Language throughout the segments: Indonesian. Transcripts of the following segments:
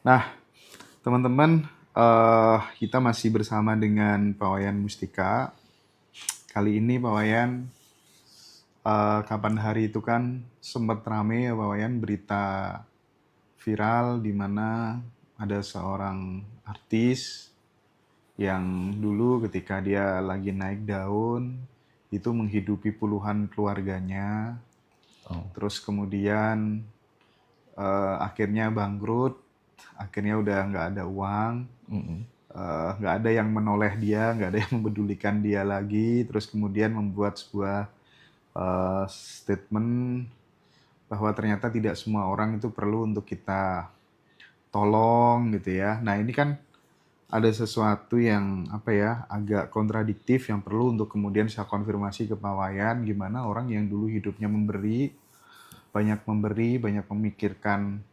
Nah, teman-teman, kita masih bersama dengan Pak Wayan Mustika. Kali ini Pak Wayan, kapan hari itu kan sempat rame ya Pak Wayan, berita viral di mana ada seorang artis yang dulu ketika dia lagi naik daun itu menghidupi puluhan keluarganya. Terus kemudian akhirnya bangkrut, akhirnya udah nggak ada uang, nggak ada yang menoleh dia, nggak ada yang mempedulikan dia lagi. Terus kemudian membuat sebuah statement bahwa ternyata tidak semua orang itu perlu untuk kita tolong gitu ya. Nah ini kan ada sesuatu yang apa ya agak kontradiktif yang perlu untuk kemudian saya konfirmasi ke Pak Wayan, gimana orang yang dulu hidupnya memberi, banyak memikirkan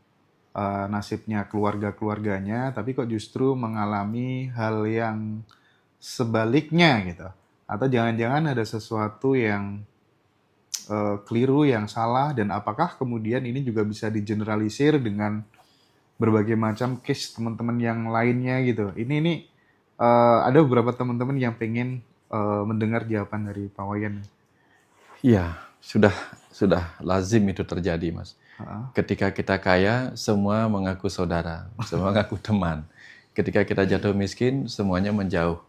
nasibnya keluarga-keluarganya, tapi kok justru mengalami hal yang sebaliknya gitu. Atau jangan-jangan ada sesuatu yang keliru, yang salah, dan apakah kemudian ini juga bisa digeneralisir dengan berbagai macam case teman-teman yang lainnya gitu. Ini ada beberapa teman-teman yang pengen mendengar jawaban dari Pak Wayan. Iya, sudah lazim itu terjadi, Mas. Ketika kita kaya, semua mengaku saudara, semua mengaku teman. Ketika kita jatuh miskin, semuanya menjauh.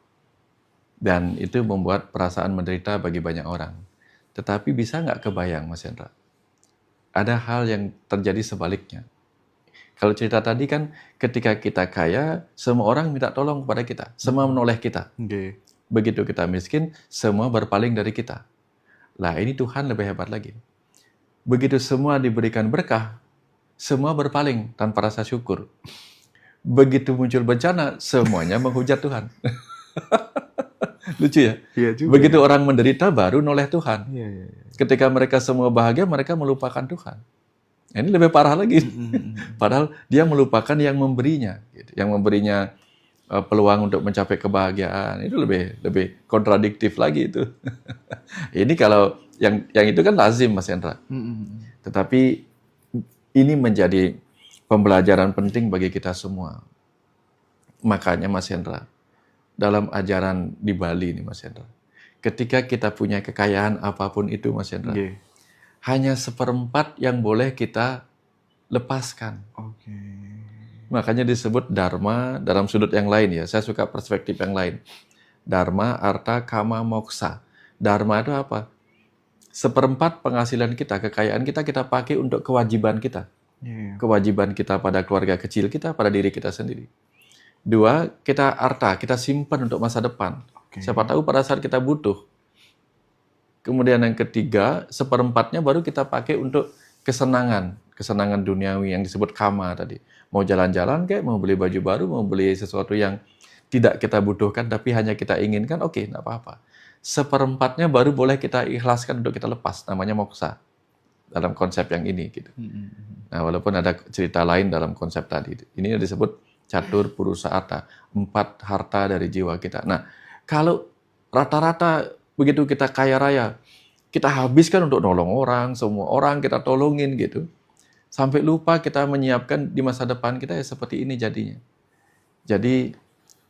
Dan itu membuat perasaan menderita bagi banyak orang. Tetapi bisa nggak kebayang, Mas Hendra? Ada hal yang terjadi sebaliknya. Kalau cerita tadi kan, ketika kita kaya, semua orang minta tolong kepada kita. Semua menoleh kita. Okay. Begitu kita miskin, semua berpaling dari kita. Lah, ini Tuhan lebih hebat lagi. Begitu semua diberikan berkah, semua berpaling tanpa rasa syukur. Begitu muncul bencana, semuanya menghujat Tuhan. Lucu ya? Iya juga. Begitu orang menderita, baru noleh Tuhan. Iya. Ketika mereka semua bahagia, mereka melupakan Tuhan. Ini lebih parah lagi. Padahal dia melupakan yang memberinya. Yang memberinya peluang untuk mencapai kebahagiaan. Itu lebih kontradiktif lagi itu. Ini kalau yang itu kan lazim, Mas Hendra. Tetapi ini menjadi pembelajaran penting bagi kita semua. Makanya Mas Hendra, dalam ajaran di Bali nih Mas Hendra, ketika kita punya kekayaan apapun itu Mas Hendra, hanya 1/4 yang boleh kita lepaskan. Makanya disebut dharma dalam sudut yang lain ya. Saya suka perspektif yang lain. Dharma, arta, kama, moksa. Dharma itu apa? 1/4 penghasilan kita, kekayaan kita, kita pakai untuk kewajiban kita. Kewajiban kita pada keluarga kecil kita, pada diri kita sendiri. 2, kita arta, kita simpan untuk masa depan. Siapa tahu pada saat kita butuh. Kemudian yang ketiga, 1/4-nya baru kita pakai untuk kesenangan. Kesenangan duniawi yang disebut kama tadi. Mau jalan-jalan kayak, mau beli baju baru, mau beli sesuatu yang tidak kita butuhkan, tapi hanya kita inginkan, oke, enggak apa-apa. 1/4-nya baru boleh kita ikhlaskan untuk kita lepas, namanya moksa. Dalam konsep yang ini. Gitu. Nah, walaupun ada cerita lain dalam konsep tadi. Ini disebut catur purusa arta, 4 harta dari jiwa kita. Nah, kalau rata-rata begitu kita kaya raya, kita habiskan untuk nolong orang, semua orang kita tolongin gitu. Sampai lupa kita menyiapkan di masa depan kita ya seperti ini jadinya. Jadi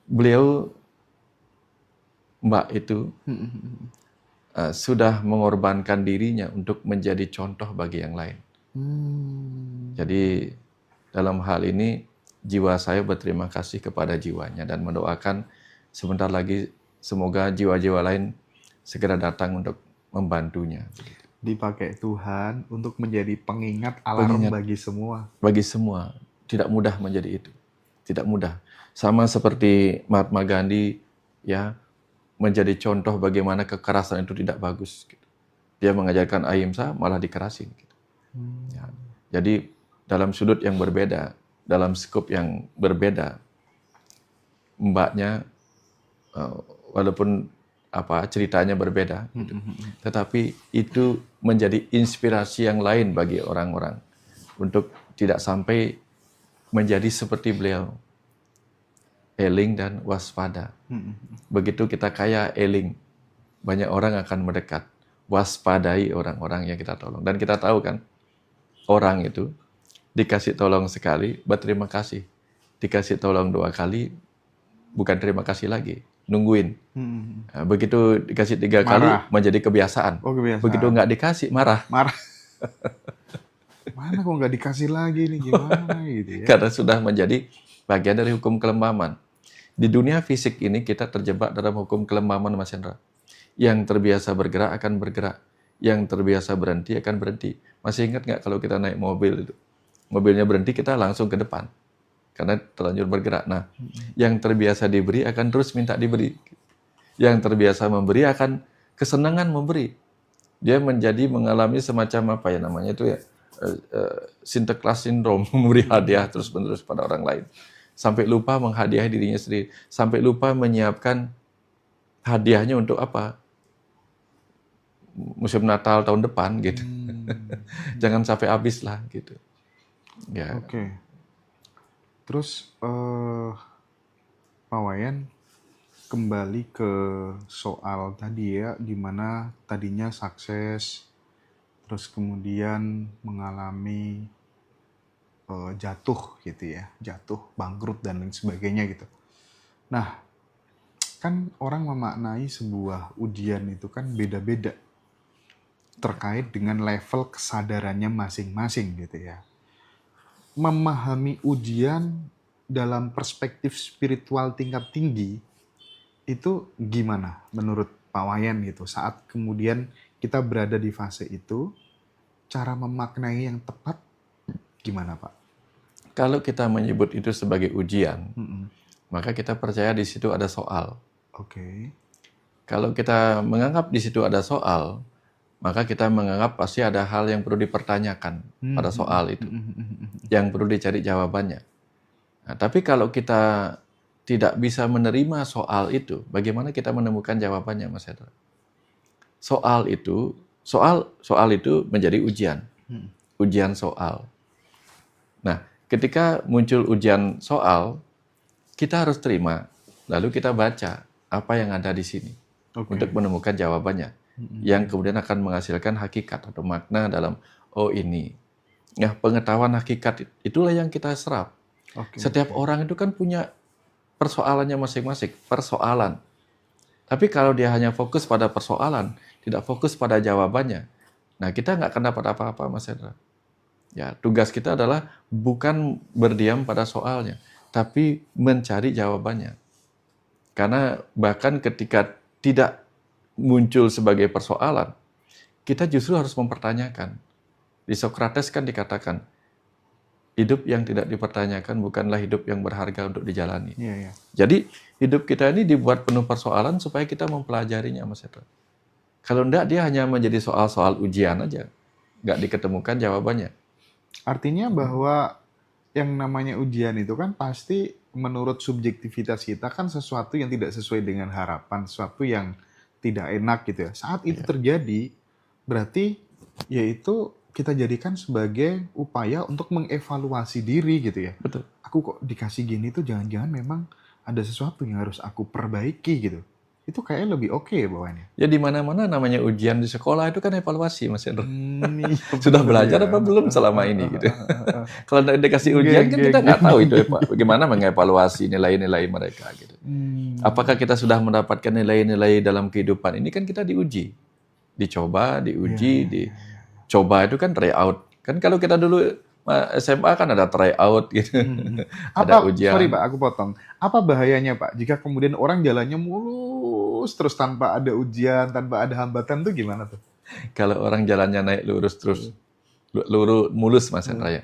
beliau, Mbak itu, sudah mengorbankan dirinya untuk menjadi contoh bagi yang lain. Jadi dalam hal ini jiwa saya berterima kasih kepada jiwanya dan mendoakan sebentar lagi semoga jiwa-jiwa lain segera datang untuk membantunya. Dipakai Tuhan untuk menjadi pengingat alarm bagi semua. Bagi semua. Tidak mudah menjadi itu. Tidak mudah. Sama seperti Mahatma Gandhi ya, menjadi contoh bagaimana kekerasan itu tidak bagus. Gitu. Dia mengajarkan ahimsa malah dikerasin. Gitu. Ya. Jadi dalam sudut yang berbeda, dalam skop yang berbeda, mbaknya walaupun ceritanya berbeda, gitu. Tetapi itu menjadi inspirasi yang lain bagi orang-orang untuk tidak sampai menjadi seperti beliau. Eling dan waspada. Begitu kita kaya, eling. Banyak orang akan mendekat. Waspadai orang-orang yang kita tolong. Dan kita tahu kan, orang itu dikasih tolong sekali, berterima kasih dikasih tolong 2 kali, bukan terima kasih lagi, nungguin. Nah, begitu dikasih 3 kali, Marah. menjadi kebiasaan. Oh, kebiasaan. Begitu nggak dikasih, marah. Marah. Mana kok nggak dikasih lagi nih, gimana gitu ya. Karena sudah menjadi bagian dari hukum kelemaman. Di dunia fisik ini kita terjebak dalam hukum kelemaman, Mas Hendra. Yang terbiasa bergerak akan bergerak. Yang terbiasa berhenti akan berhenti. Masih ingat nggak kalau kita naik mobil itu? Mobilnya berhenti, kita langsung ke depan. Karena terlanjur bergerak. Nah, yang terbiasa diberi akan terus minta diberi. Yang terbiasa memberi akan kesenangan memberi. Dia mengalami semacam apa ya namanya itu ya, Sinterklas syndrome, memberi hadiah terus-menerus pada orang lain. Sampai lupa menghadiahi dirinya sendiri. Sampai lupa menyiapkan hadiahnya untuk apa? Musim Natal tahun depan gitu. Jangan sampai habis lah gitu. Ya. Oke. Terus Pak Wayan kembali ke soal tadi ya, gimana tadinya sukses, terus kemudian mengalami jatuh gitu ya, jatuh, bangkrut dan lain sebagainya gitu. Nah, kan orang memaknai sebuah ujian itu kan beda-beda terkait dengan level kesadarannya masing-masing gitu ya. Memahami ujian dalam perspektif spiritual tingkat tinggi itu gimana menurut Pak Wayan gitu, saat kemudian kita berada di fase itu, cara memaknai yang tepat gimana Pak? Kalau kita menyebut itu sebagai ujian, maka kita percaya di situ ada soal. Oke. Kalau kita menganggap di situ ada soal, maka kita menganggap pasti ada hal yang perlu dipertanyakan pada soal itu, yang perlu dicari jawabannya. Nah, tapi kalau kita tidak bisa menerima soal itu, bagaimana kita menemukan jawabannya, Mas Hendra? Soal itu menjadi ujian, ujian soal. Nah, ketika muncul ujian soal, kita harus terima, lalu kita baca apa yang ada di sini untuk menemukan jawabannya, yang kemudian akan menghasilkan hakikat atau makna dalam ini. Nah, pengetahuan hakikat itulah yang kita serap. Setiap orang itu kan punya persoalannya masing-masing, persoalan. Tapi kalau dia hanya fokus pada persoalan, tidak fokus pada jawabannya, nah kita nggak akan dapat apa-apa, Mas Hendra. Ya, tugas kita adalah bukan berdiam pada soalnya, tapi mencari jawabannya. Karena bahkan ketika tidak muncul sebagai persoalan, kita justru harus mempertanyakan. Di Sokrates kan dikatakan, hidup yang tidak dipertanyakan bukanlah hidup yang berharga untuk dijalani. Jadi hidup kita ini dibuat penuh persoalan supaya kita mempelajarinya, Mas Hendra. Kalau enggak, dia hanya menjadi soal-soal ujian aja, nggak diketemukan jawabannya. Artinya bahwa yang namanya ujian itu kan pasti menurut subjektivitas kita kan sesuatu yang tidak sesuai dengan harapan, sesuatu yang tidak enak gitu ya. Saat itu terjadi, berarti yaitu kita jadikan sebagai upaya untuk mengevaluasi diri gitu ya. Betul. Aku kok dikasih gini tuh jangan-jangan memang ada sesuatu yang harus aku perbaiki gitu. Itu kayaknya lebih oke ya bawaannya. Ya di mana-mana namanya ujian di sekolah itu kan evaluasi, Mas Hendra. Sudah belajar apa belum selama ini gitu. Kalau tidak dikasih ujian kan kita nggak tahu itu bagaimana mengevaluasi nilai-nilai mereka gitu. Apakah kita sudah mendapatkan nilai-nilai dalam kehidupan ini, kan kita diuji. Dicoba, diuji, dicoba itu kan tryout. Kan kalau kita dulu SMA kan ada tryout gitu. Ada ujian. Sorry Pak, aku potong. Apa bahayanya Pak jika kemudian orang jalannya mulus terus tanpa ada ujian, tanpa ada hambatan tuh gimana tuh? Kalau orang jalannya naik lurus terus, mulus Mas Hendra ya.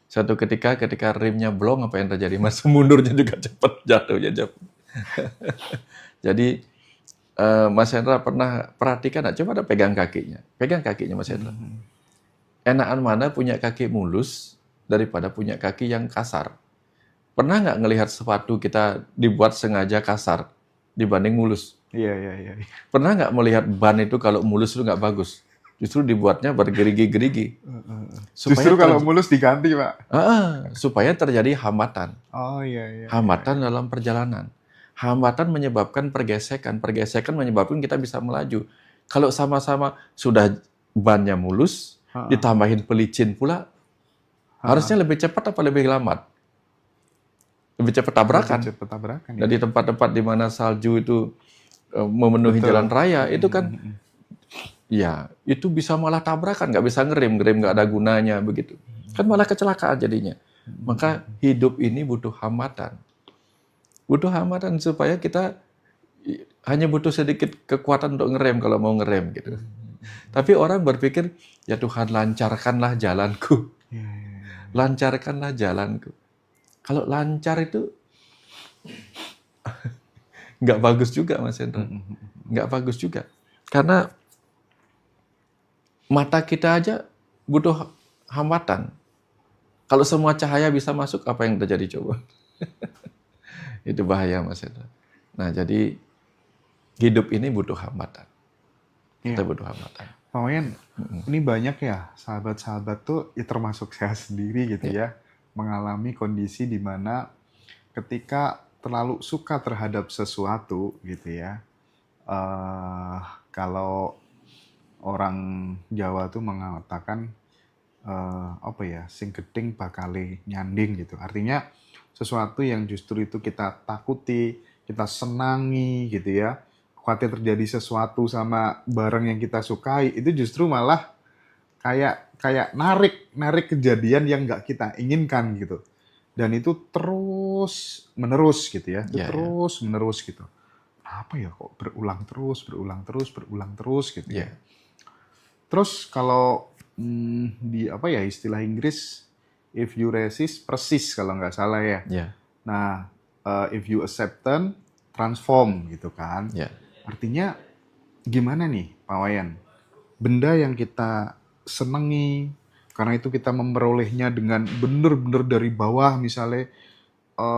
Suatu ketika rimnya blong, apa yang terjadi? Mas, mundurnya juga cepat, jatuhnya cepat. Jadi Mas Hendra pernah perhatikan, coba ada pegang kakinya Mas Hendra. Enakan mana punya kaki mulus daripada punya kaki yang kasar? Pernah nggak ngelihat sepatu kita dibuat sengaja kasar dibanding mulus? Iya. Pernah nggak melihat ban itu kalau mulus itu nggak bagus? Justru dibuatnya bergerigi-gerigi. Justru kalau mulus diganti Pak. Supaya terjadi hambatan. Oh iya. Hambatan dalam perjalanan. Hambatan menyebabkan pergesekan. Pergesekan menyebabkan kita bisa melaju. Kalau sama-sama sudah bannya mulus, ditambahin pelicin pula, harusnya lebih cepat apa lebih lambat? lebih cepat tabrakan. Lebih cepat tabrakan. Dan di tempat-tempat di mana salju itu memenuhi jalan raya, itu kan ya itu bisa malah tabrakan, nggak bisa ngerem nggak ada gunanya begitu. Kan malah kecelakaan jadinya. Maka hidup ini butuh hambatan. Butuh hambatan supaya kita hanya butuh sedikit kekuatan untuk ngerem kalau mau ngerem gitu. Tapi orang berpikir, ya Tuhan lancarkanlah jalanku. Lancarkanlah jalanku. Kalau lancar itu nggak bagus juga, Mas Hendra. Nggak bagus juga. Karena mata kita aja butuh hambatan. Kalau semua cahaya bisa masuk, apa yang terjadi coba? Itu bahaya, Mas Hendra. Nah, jadi hidup ini butuh hambatan. Kita butuh hambatan. Pak Wayan, ini banyak ya sahabat-sahabat tuh, ya termasuk saya sendiri gitu ya, mengalami kondisi di mana ketika terlalu suka terhadap sesuatu gitu ya, kalau orang Jawa tuh mengatakan apa ya, sing geding bakale nyanding gitu. Artinya sesuatu yang justru itu kita takuti, kita senangi gitu ya, khawatir terjadi sesuatu sama barang yang kita sukai, itu justru malah kayak narik kejadian yang nggak kita inginkan gitu. Dan itu terus menerus gitu ya, terus menerus gitu. Apa ya kok berulang terus gitu ya. Terus kalau di apa ya istilah Inggris, if you resist, persist kalau nggak salah ya. Nah, if you accept, transform gitu kan. Artinya gimana nih Pak Wayan? Benda yang kita senangi, karena itu kita memperolehnya dengan benar-benar dari bawah misalnya,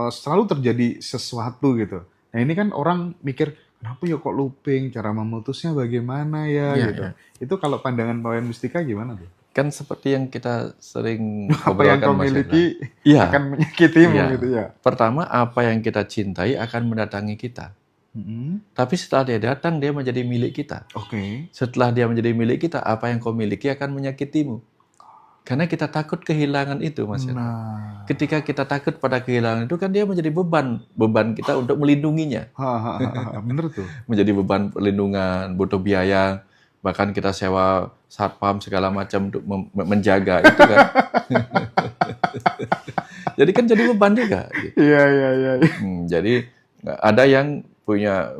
selalu terjadi sesuatu gitu. Nah ini kan orang mikir, kenapa ya kok looping, cara memutusnya bagaimana ya gitu. Itu kalau pandangan Pak Wayan Mustika gimana tuh? Kan seperti yang kita sering apa yang kau miliki akan menyakitimu gitu ya. Pertama, apa yang kita cintai akan mendatangi kita. Tapi setelah dia datang, dia menjadi milik kita. Setelah dia menjadi milik kita, apa yang kau miliki akan menyakitimu. Karena kita takut kehilangan itu, Mas. Ketika kita takut pada kehilangan itu, kan dia menjadi beban kita untuk melindunginya. Bener tuh. Menjadi beban perlindungan, butuh biaya, bahkan kita sewa satpam segala macam untuk menjaga itu kan. Jadi kan jadi beban juga. Iya. Jadi ada yang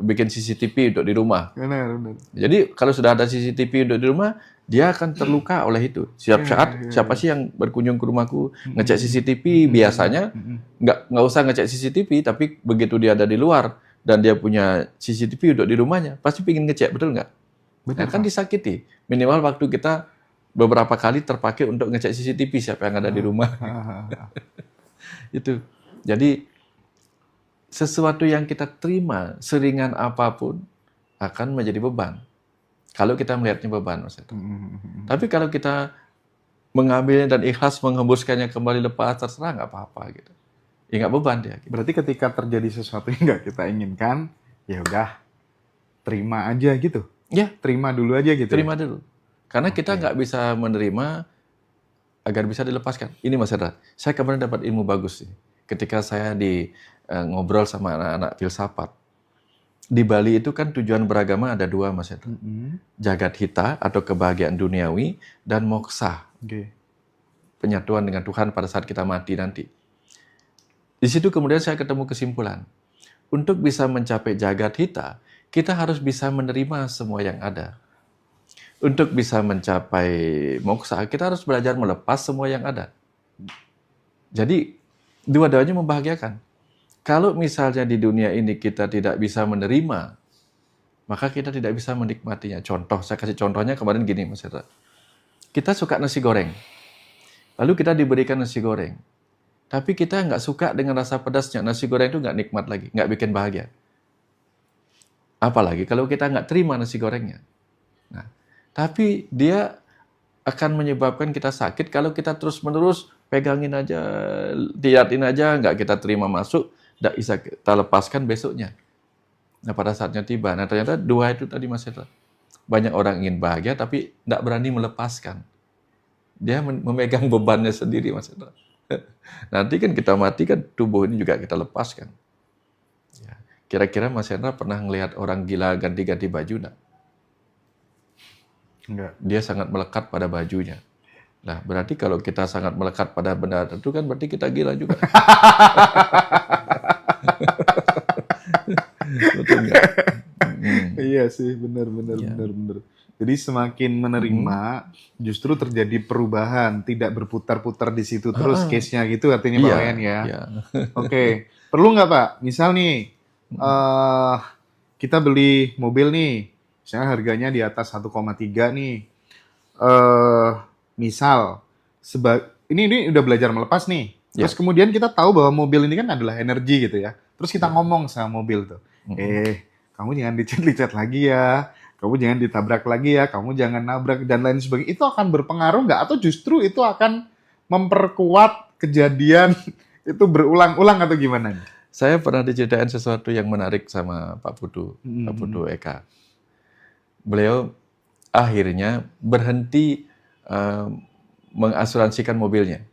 bikin CCTV untuk di rumah. Benar. Jadi kalau sudah ada CCTV untuk di rumah, dia akan terluka oleh itu. Siapa sih yang berkunjung ke rumahku ngecek CCTV? Biasanya nggak usah ngecek CCTV, tapi begitu dia ada di luar dan dia punya CCTV untuk di rumahnya, pasti pingin ngecek, betul nggak? Nah, kan disakiti. Minimal waktu kita beberapa kali terpakai untuk ngecek CCTV siapa yang ada di rumah. Itu. Jadi sesuatu yang kita terima seringan apapun akan menjadi beban. Kalau kita melihatnya beban, Mas. Tapi kalau kita mengambilnya dan ikhlas menghembuskannya kembali lepas, terserah nggak apa-apa gitu. Ya nggak beban dia. Gitu. Berarti ketika terjadi sesuatu yang nggak kita inginkan, ya udah terima aja gitu. Ya, terima dulu aja gitu. Terima dulu. Karena kita nggak bisa menerima agar bisa dilepaskan. Ini Mas Hendra, saya kemarin dapat ilmu bagus sih. Ketika saya ngobrol sama anak-anak filsafat. Di Bali itu kan tujuan beragama ada dua, Mas Hendra. Jagat hita atau kebahagiaan duniawi dan moksa. Penyatuan dengan Tuhan pada saat kita mati nanti. Di situ kemudian saya ketemu kesimpulan. Untuk bisa mencapai jagat hita, kita harus bisa menerima semua yang ada. Untuk bisa mencapai moksa, kita harus belajar melepas semua yang ada. Jadi, dua-duanya membahagiakan. Kalau misalnya di dunia ini kita tidak bisa menerima, maka kita tidak bisa menikmatinya. Contoh, saya kasih contohnya kemarin gini, Mas Hendra. Kita suka nasi goreng. Lalu kita diberikan nasi goreng. Tapi kita nggak suka dengan rasa pedasnya. Nasi goreng itu nggak nikmat lagi, nggak bikin bahagia. Apalagi kalau kita nggak terima nasi gorengnya. Nah, tapi dia akan menyebabkan kita sakit kalau kita terus-menerus pegangin aja, liatin aja, nggak kita terima masuk, nggak bisa kita lepaskan besoknya. Nah, pada saatnya tiba. Nah, ternyata dua itu tadi, Mas Hendra. Banyak orang ingin bahagia, tapi nggak berani melepaskan. Dia memegang bebannya sendiri, Mas Hendra. Nanti kan kita mati kan tubuh ini juga kita lepaskan. Ya. Kira-kira Mas Hendra pernah ngelihat orang gila ganti-ganti baju enggak? Enggak. Dia sangat melekat pada bajunya. Nah, berarti kalau kita sangat melekat pada benda tertentu kan berarti kita gila juga. Betul nggak? Iya sih, benar. Jadi semakin menerima, justru terjadi perubahan, tidak berputar-putar di situ terus case-nya gitu artinya Pak Iya, Wayan ya. iya. Oke, perlu nggak Pak? Misal nih, kita beli mobil nih, misalnya harganya di atas 1,3 nih. Misal, ini udah belajar melepas nih. Terus kemudian kita tahu bahwa mobil ini kan adalah energi gitu ya. Terus kita ngomong sama mobil tuh, kamu jangan dicet-licet lagi ya, kamu jangan ditabrak lagi ya, kamu jangan nabrak dan lain sebagainya. Itu akan berpengaruh nggak? Atau justru itu akan memperkuat kejadian itu berulang-ulang atau gimana? Saya pernah diceritain sesuatu yang menarik sama Pak Putu Eka. Beliau akhirnya berhenti mengasuransikan mobilnya.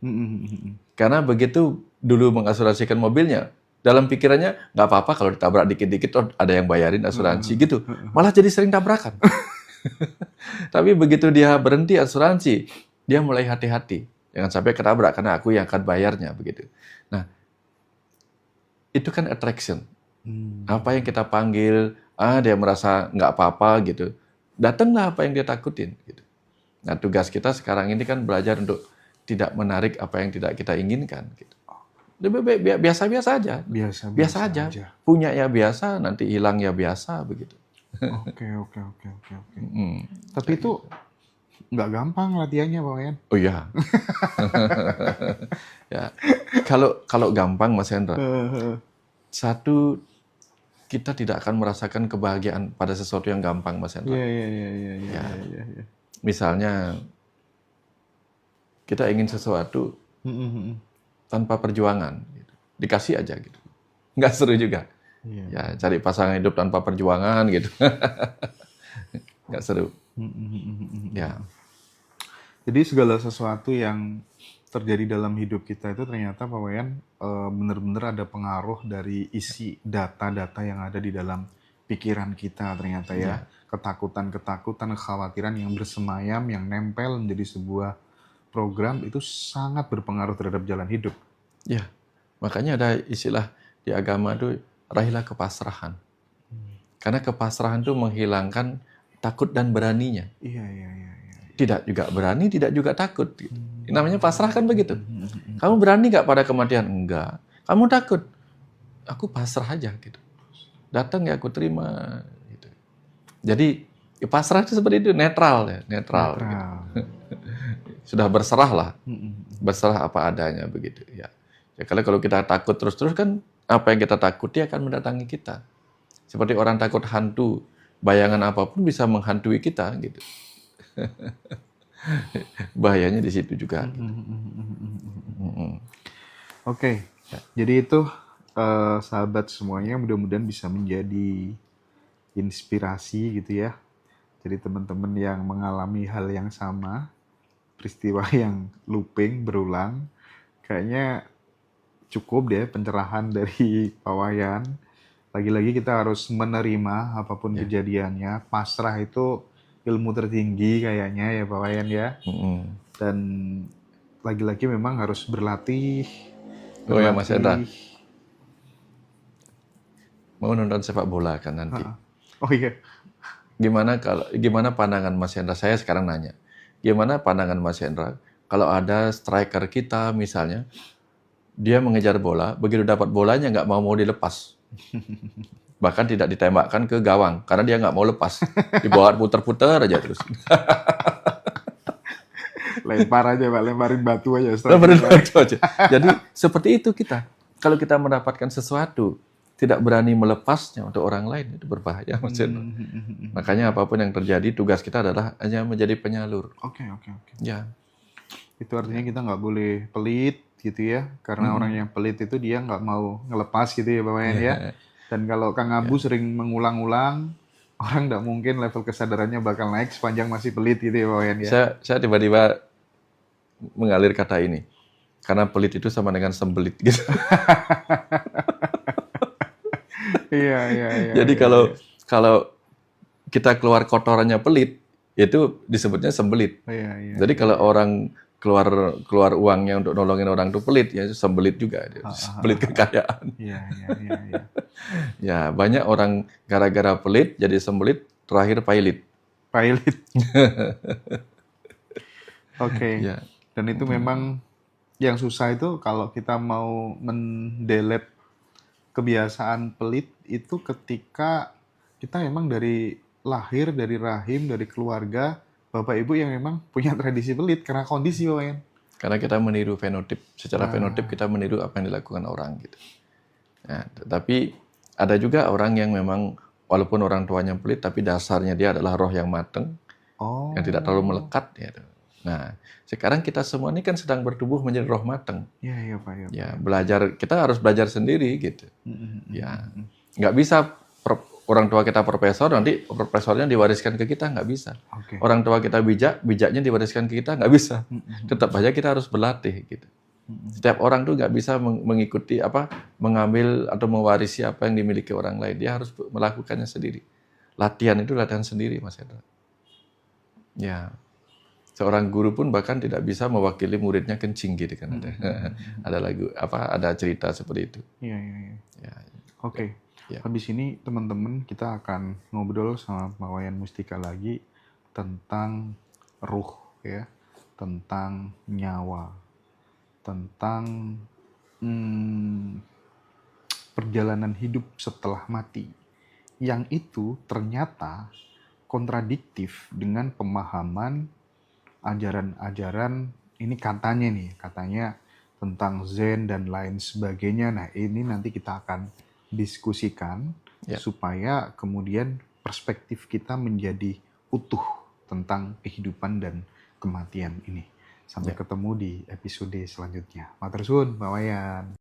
Karena begitu dulu mengasuransikan mobilnya, dalam pikirannya nggak apa-apa kalau ditabrak dikit-dikit ada yang bayarin asuransi gitu. Malah jadi sering tabrakan. Tapi begitu dia berhenti asuransi, dia mulai hati-hati. Jangan sampai ketabrak karena aku yang akan bayarnya begitu. Nah, itu kan attraction. Apa yang kita panggil, dia merasa nggak apa-apa gitu. Datanglah apa yang dia takutin. Gitu. Nah, tugas kita sekarang ini kan belajar untuk tidak menarik apa yang tidak kita inginkan. Gitu. Biasa-biasa aja. Biasa aja. Punya ya biasa, nanti hilang ya biasa, begitu. Oke. Tapi itu nggak gampang latihannya, Pak Wayan. Oh iya. Ya. Kalau gampang, Mas Hendra, satu, kita tidak akan merasakan kebahagiaan pada sesuatu yang gampang, Mas Hendra. Iya. Misalnya, kita ingin sesuatu tanpa perjuangan, gitu. Dikasih aja gitu, nggak seru juga. Ya cari pasangan hidup tanpa perjuangan gitu, nggak seru. Ya. Jadi segala sesuatu yang terjadi dalam hidup kita itu ternyata Pak Wayan benar-benar ada pengaruh dari isi data-data yang ada di dalam pikiran kita ternyata ya. Ketakutan, kekhawatiran yang bersemayam, yang nempel menjadi sebuah program itu sangat berpengaruh terhadap jalan hidup. Ya, makanya ada istilah di agama itu raihlah kepasrahan. Karena kepasrahan itu menghilangkan takut dan beraninya. Iya. Tidak juga berani, tidak juga takut. Gitu. Namanya pasrah kan begitu. Kamu berani nggak pada kematian? Enggak. Kamu takut? Aku pasrah aja gitu. Datang ya aku terima. Gitu. Jadi pasrah itu seperti itu, netral ya, netral. Gitu. Sudah berserah lah, berserah apa adanya begitu ya. Ya kalau kita takut terus-terus kan apa yang kita takuti akan mendatangi kita. Seperti orang takut hantu, bayangan apapun bisa menghantui kita gitu. Bahayanya di situ juga. Oke. Jadi itu sahabat semuanya mudah-mudahan bisa menjadi inspirasi gitu ya. Jadi teman-teman yang mengalami hal yang sama, peristiwa yang looping, berulang, kayaknya cukup deh pencerahan dari Pak Wayan. Lagi-lagi kita harus menerima apapun kejadiannya. Pasrah itu ilmu tertinggi kayaknya ya Pak Wayan ya. Dan lagi-lagi memang harus berlatih. Oh ya Mas Hendra. Mau nonton sepak bola kan nanti. Oh iya. Gimana pandangan Mas Hendra? Saya sekarang nanya. Gimana pandangan Mas Hendra kalau ada striker kita misalnya, dia mengejar bola, begitu dapat bolanya nggak mau dilepas. Bahkan tidak ditembakkan ke gawang, karena dia nggak mau lepas. Dibawa puter-puter aja terus. Lempar aja Pak, lemparin batu aja. Lemparin batu aja. Jadi seperti itu kita. Kalau kita mendapatkan sesuatu, tidak berani melepasnya untuk orang lain, itu berbahaya. Makanya apapun yang terjadi, tugas kita adalah hanya menjadi penyalur. Oke. Ya. Itu artinya kita nggak boleh pelit gitu ya, karena orang yang pelit itu dia nggak mau ngelepas gitu ya Pak Wayan ya. Dan kalau Kang Abu sering mengulang-ulang, orang nggak mungkin level kesadarannya bakal naik sepanjang masih pelit gitu ya Pak Wayan ya. Saya tiba-tiba mengalir kata ini. Karena pelit itu sama dengan sembelit gitu. Iya, iya, iya, Jadi iya, kalau iya. kalau kita keluar kotorannya pelit, itu disebutnya sembelit. Iya, iya, Jadi iya, kalau iya. orang keluar keluar uangnya untuk nolongin orang itu pelit, ya itu sembelit juga. Ah, ah, Pelit ah, ah. kekayaan. Iya, iya, iya, iya. Ya, banyak orang gara-gara pelit jadi sembelit, terakhir pailit. Pilot. Oke. Ya, Dan itu memang yang susah itu kalau kita mau mendelete kebiasaan pelit itu ketika kita memang dari lahir, dari rahim, dari keluarga, bapak ibu yang memang punya tradisi pelit karena kondisi Bapak Yan. karena kita meniru fenotip. Secara fenotip Ah, kita meniru apa yang dilakukan orang gitu. Nah, tapi ada juga orang yang memang walaupun orang tuanya pelit, tapi dasarnya dia adalah roh yang mateng, yang tidak terlalu oh, melekat. Ya. Nah, sekarang kita semua ini kan sedang bertumbuh menjadi roh mateng. iya, iya Pak, iya Pak. Ya, belajar, kita harus belajar sendiri gitu. Mm, mm, mm, Ya, mm, mm. nggak bisa orang tua kita profesor, nanti profesornya diwariskan ke kita, nggak bisa. Oke. Orang tua kita bijak, bijaknya diwariskan ke kita, nggak bisa. Mm, mm, Tetap aja kita harus berlatih gitu. mm, mm. Setiap orang tuh nggak bisa mengikuti apa, mengambil atau mewarisi apa yang dimiliki orang lain. Dia harus melakukannya sendiri. Latihan itu latihan sendiri, Mas Hendra. Ya, seorang guru pun bahkan tidak bisa mewakili muridnya kencing gitu kan ada. Ada lagu apa, ada cerita seperti itu. Iya, iya, iya. Ya, Oke. ya. Habis ini teman-teman kita akan ngobrol sama Pak Wayan Mustika lagi tentang ruh ya, tentang nyawa, tentang hmm, perjalanan hidup setelah mati. Yang itu ternyata kontradiktif dengan pemahaman ajaran-ajaran ini katanya tentang Zen dan lain sebagainya. Nah, ini nanti kita akan diskusikan Ya. supaya kemudian perspektif kita menjadi utuh tentang kehidupan dan kematian ini. Sampai ketemu di episode selanjutnya. Matur suwun, Pak Wayan.